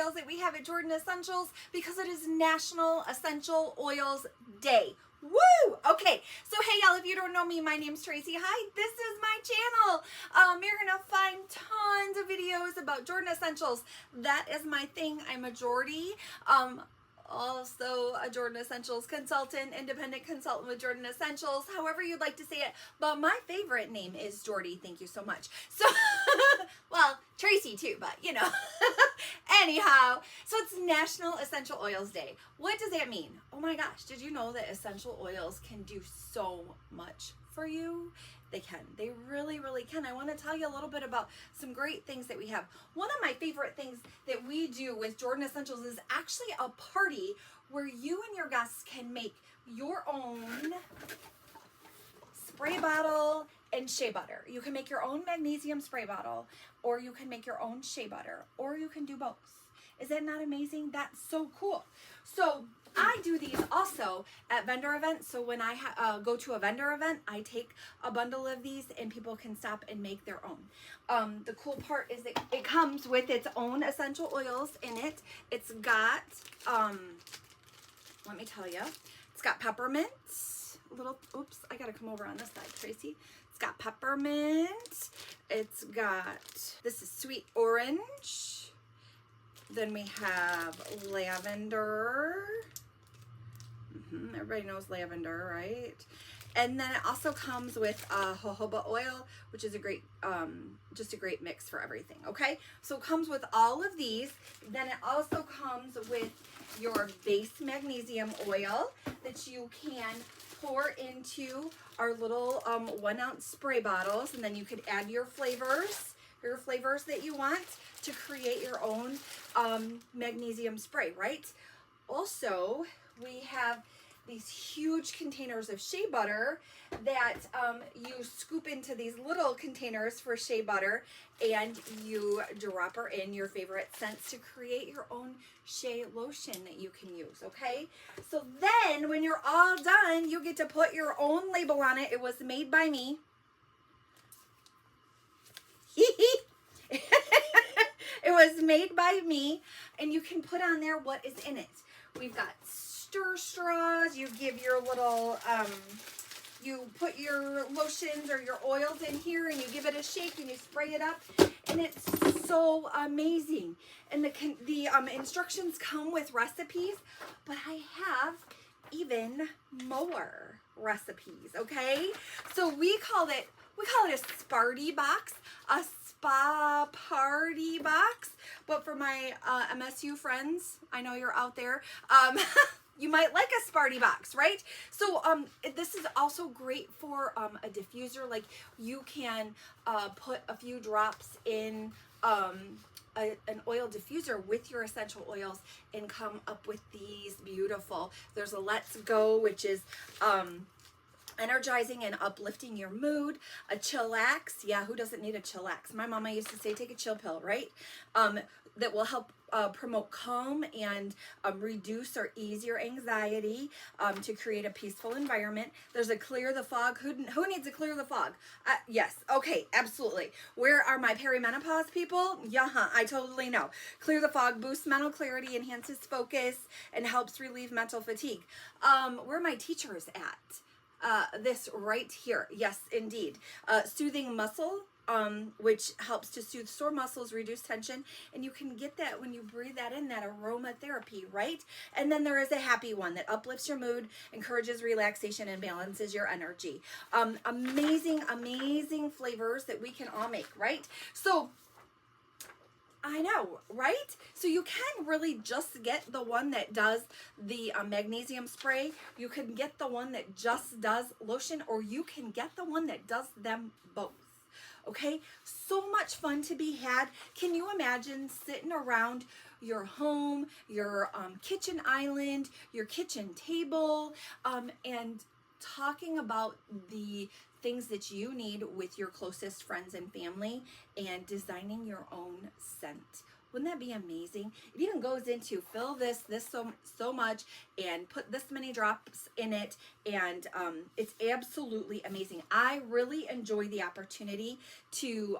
oils that we have at Jordan Essentials because it is National Essential Oils Day. Woo! Okay, so hey y'all, if you don't know me, my name's Tracy. Hi, this is my channel. You're gonna find tons of videos about Jordan Essentials. That is my thing. I'm a Jordy. Also a Jordan Essentials consultant, independent consultant with Jordan Essentials, however you'd like to say it. But my favorite name is Jordy. Thank you so much. So, well, Tracy too, but you know. Anyhow, so it's National Essential Oils Day. What does that mean? Oh my gosh, did you know that essential oils can do so much for you? They can. They really, really can. I want to tell you a little bit about some great things that we have. One of my favorite things that we do with Jordan Essentials is actually a party where you and your guests can make your own spray bottle and shea butter. You can make your own magnesium spray bottle, or you can make your own shea butter, or you can do both. Is that not amazing? That's so cool. So I do these also at vendor events. So when I go to a vendor event, I take a bundle of these and people can stop and make their own. The cool part is that it comes with its own essential oils in it. It's got, let me tell you, it's got peppermint, oops, I gotta come over on this side, Tracy. It's got peppermint. It's got, this is sweet orange. Then we have lavender. Everybody knows lavender, right? And then it also comes with jojoba oil, which is a great, just a great mix for everything, okay? So it comes with all of these. Then it also comes with your base magnesium oil that you can pour into our little 1 ounce spray bottles. And then you could add your flavors that you want to create your own magnesium spray, right? Also, we have these huge containers of shea butter that you scoop into these little containers for shea butter, and you drop her in your favorite scents to create your own shea lotion that you can use, okay? So then when you're all done, you get to put your own label on it. It was made by me. It was made by me, and you can put on there what is in it. We've got stir straws. You give your little, you put your lotions or your oils in here, and you give it a shake, and you spray it up, and it's so amazing. And the instructions come with recipes, but I have even more recipes, okay? So we call it a Sparty box, a spa party box. But for my MSU friends, I know you're out there, you might like a Sparty box, right? So this is also great for a diffuser. Like you can put a few drops in an oil diffuser with your essential oils and come up with these beautiful. There's a Let's Go, which is energizing and uplifting your mood. A chillax, yeah, who doesn't need a chillax? My mama used to say take a chill pill, right? That will help promote calm and reduce or ease your anxiety to create a peaceful environment. There's a clear the fog. Who needs a clear the fog? Yes, okay, absolutely. Where are my perimenopause people? Yeah, I totally know. Clear the fog boosts mental clarity, enhances focus, and helps relieve mental fatigue. Where are my teachers at? This right here. Yes, indeed. Soothing muscle, which helps to soothe sore muscles, reduce tension, and you can get that when you breathe that in, that aromatherapy, right? And then there is a happy one that uplifts your mood, encourages relaxation, and balances your energy. Amazing, amazing flavors that we can all make, right? So I know, right? So you can really just get the one that does the magnesium spray. You can get the one that just does lotion, or you can get the one that does them both. Okay, so much fun to be had. Can you imagine sitting around your home, your kitchen island, your kitchen table, and talking about the things that you need with your closest friends and family and designing your own scent? Wouldn't that be amazing? It even goes into fill this so much and put this many drops in it, and it's absolutely amazing. I really enjoy the opportunity to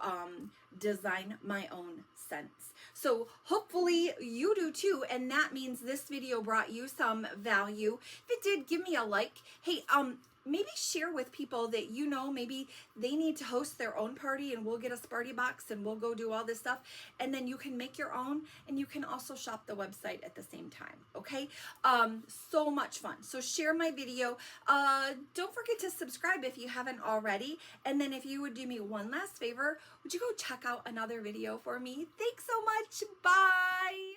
design my own scents. So hopefully you do too, and that means this video brought you some value. If it did, give me a like. Hey, maybe share with people that you know maybe they need to host their own party, and we'll get a Sparty box and we'll go do all this stuff, and then you can make your own, and you can also shop the website at the same time. Okay, so much fun. So share my video. Don't forget to subscribe if you haven't already, and then if you would do me one last favor, would you go check out another video for me? Thanks so much. Bye.